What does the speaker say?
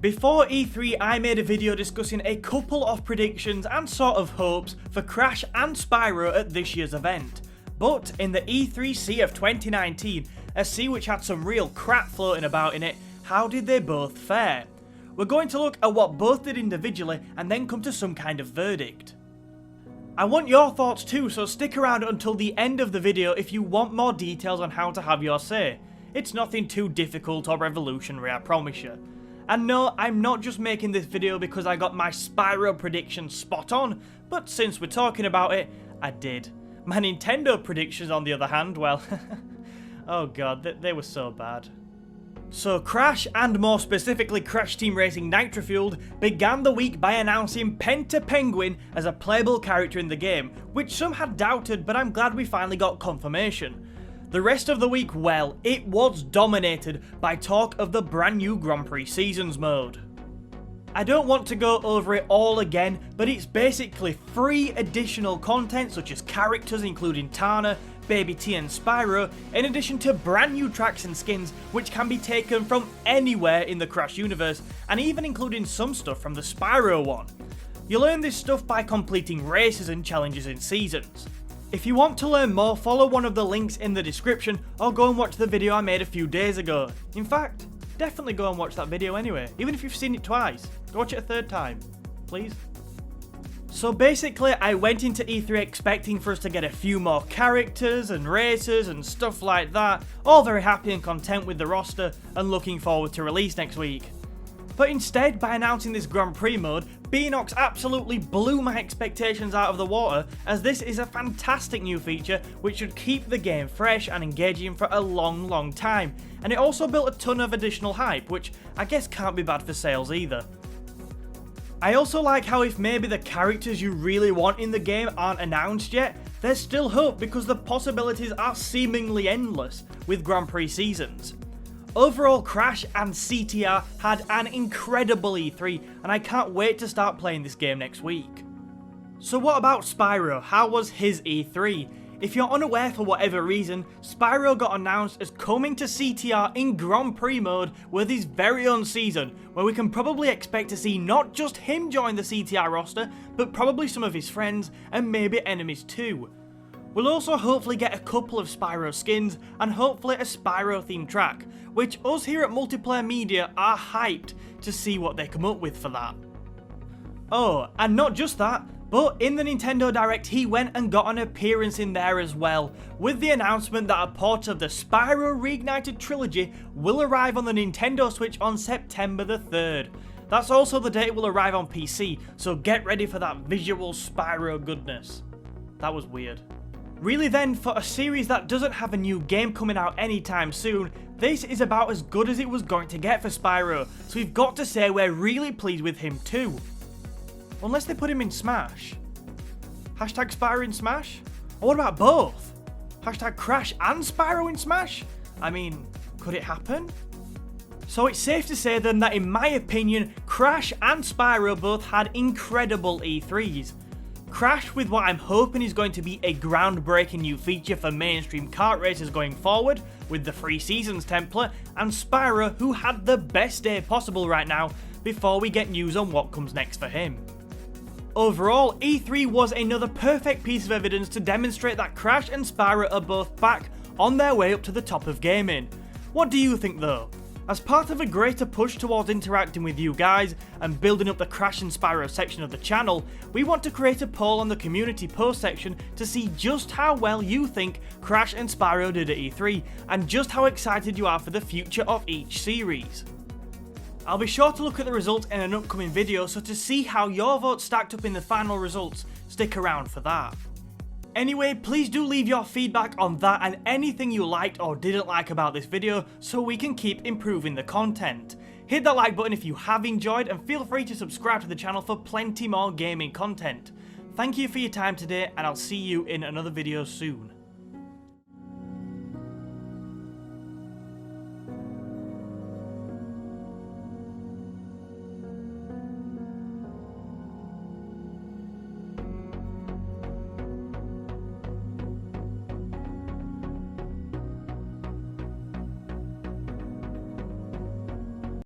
Before E3, I made a video discussing a couple of predictions and sort of hopes for Crash and Spyro at this year's event. But in the E3 sea of 2019, a sea which had some real crap floating about in it, how did they both fare? We're going to look at what both did individually and then come to some kind of verdict. I want your thoughts too, so stick around until the end of the video if you want more details on how to have your say. It's nothing too difficult or revolutionary, I promise you. And no, I'm not just making this video because I got my Spyro predictions spot on, but since we're talking about it, I did. My Nintendo predictions on the other hand, well, oh god, they were so bad. So Crash, and more specifically Crash Team Racing Nitro-Fueled, began the week by announcing Penta Penguin as a playable character in the game, which some had doubted, but I'm glad we finally got confirmation. The rest of the week, well, it was dominated by talk of the brand new Grandprix Seasons mode. I don't want to go over it all again, but it's basically free additional content such as characters including Tana, Baby T and Spyro, in addition to brand new tracks and skins which can be taken from anywhere in the Crash universe, and even including some stuff from the Spyro one. You'll learn this stuff by completing races and challenges in seasons. If you want to learn more, follow one of the links in the description or go and watch the video I made a few days ago. In fact, definitely go and watch that video anyway, even if you've seen it twice. Go watch it a third time, please. So basically, I went into E3 expecting for us to get a few more characters and races and stuff like that, all very happy and content with the roster and looking forward to release next week. But instead, by announcing this Grand Prix mode, Beanox absolutely blew my expectations out of the water, as this is a fantastic new feature which should keep the game fresh and engaging for a long time, and it also built a ton of additional hype, which I guess can't be bad for sales either. I also like how if maybe the characters you really want in the game aren't announced yet, there's still hope because the possibilities are seemingly endless with Grand Prix Seasons. Overall, Crash and CTR had an incredible E3, and I can't wait to start playing this game next week. So what about Spyro? How was his E3? If you're unaware for whatever reason, Spyro got announced as coming to CTR in Grand Prix mode with his very own season, where we can probably expect to see not just him join the CTR roster, but probably some of his friends and maybe enemies too. We'll also hopefully get a couple of Spyro skins and hopefully a Spyro themed track, which us here at Multiplayer Media are hyped to see what they come up with for that. Oh, and not just that, but in the Nintendo Direct he went and got an appearance in there as well, with the announcement that a port of the Spyro Reignited trilogy will arrive on the Nintendo Switch on September the 3rd. That's also the date it will arrive on PC, so get ready for that visual Spyro goodness. That was weird. Really then, for a series that doesn't have a new game coming out anytime soon, this is about as good as it was going to get for Spyro, so we've got to say we're really pleased with him too. Unless they put him in Smash. Hashtag Spyro in Smash? Or what about both? Hashtag Crash and Spyro in Smash? I mean, could it happen? So it's safe to say then that in my opinion, Crash and Spyro both had incredible E3s. Crash with what I'm hoping is going to be a groundbreaking new feature for mainstream kart racers going forward, with the free seasons template, and Spyro who had the best day possible right now before we get news on what comes next for him. Overall, E3 was another perfect piece of evidence to demonstrate that Crash and Spyro are both back on their way up to the top of gaming. What do you think though? As part of a greater push towards interacting with you guys and building up the Crash and Spyro section of the channel, we want to create a poll on the community post section to see just how well you think Crash and Spyro did at E3 and just how excited you are for the future of each series. I'll be sure to look at the results in an upcoming video, so to see how your votes stacked up in the final results, stick around for that. Anyway, please do leave your feedback on that and anything you liked or didn't like about this video so we can keep improving the content. Hit that like button if you have enjoyed and feel free to subscribe to the channel for plenty more gaming content. Thank you for your time today and I'll see you in another video soon.